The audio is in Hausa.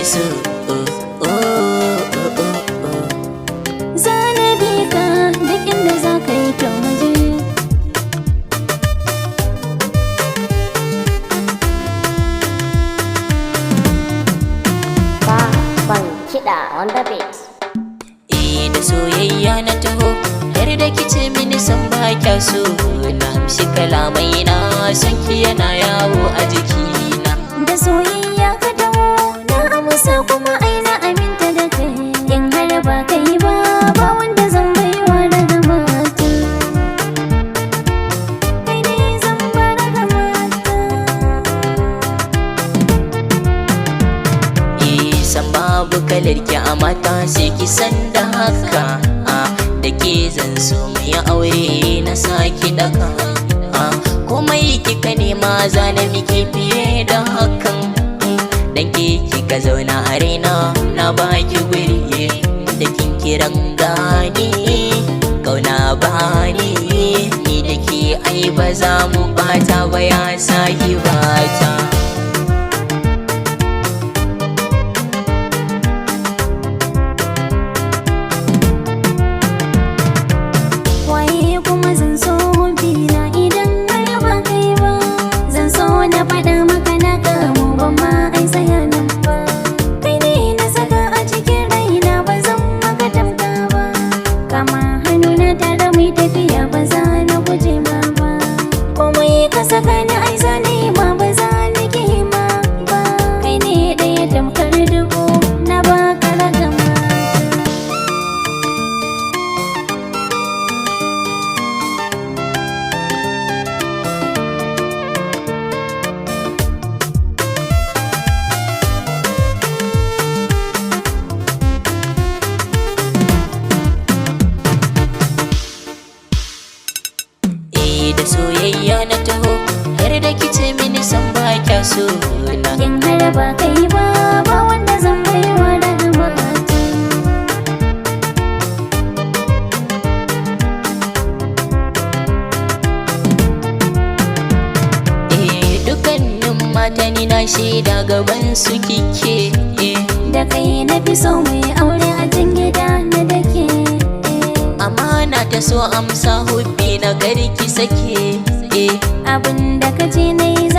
so. Zana bi ka duk inda za ka yi to muje. Ban kiɗa on the beat. Da soyayya na taho har da kice mini san ba kya so. Na amshi kalamai na son ki yana yawo a jikina. Da soyayya ka dawo na amsa kuma ai na aminta da kai. In har ba kai ba ba wanda zan baiwa daga mata. Kai ne zan ba daga mata. San babu kalar ki a mata sai ki san da haka. Da ke zan so mu yi aure na saki daka. Komai kika nema zana miki fiye da hakan. Dan ke kika zauna a raina na baki guri. Da kin kiran gani kauna bani. Ni da ke ai ba za mu bata ba ya saki bata. Waye kuma zan so bina idan har ba kai ba. Zan so na faɗa maka na kamu ba ma ai tsaya nan ba. Kai ne na saka a cikin raina ba zan maka tamka ba. Kama hannuna tare mai tafiya ba za na guje ma ba. Komai ka saka ni ai zane ma ba za ni ki ma ba. Kai ne ɗaya tamkar dubu na baka ragama. Da soyayya na taho har da kice mini san ba kya so na. In har ba kai ba ba wanda zan baiwa daga mata. Dukkanin mata ni na shaida gaban su kike. Da kai na fi so mai aure a can gida na dake. Amana ta so amsa hubbi na garki sake. Abin da ka ce na yi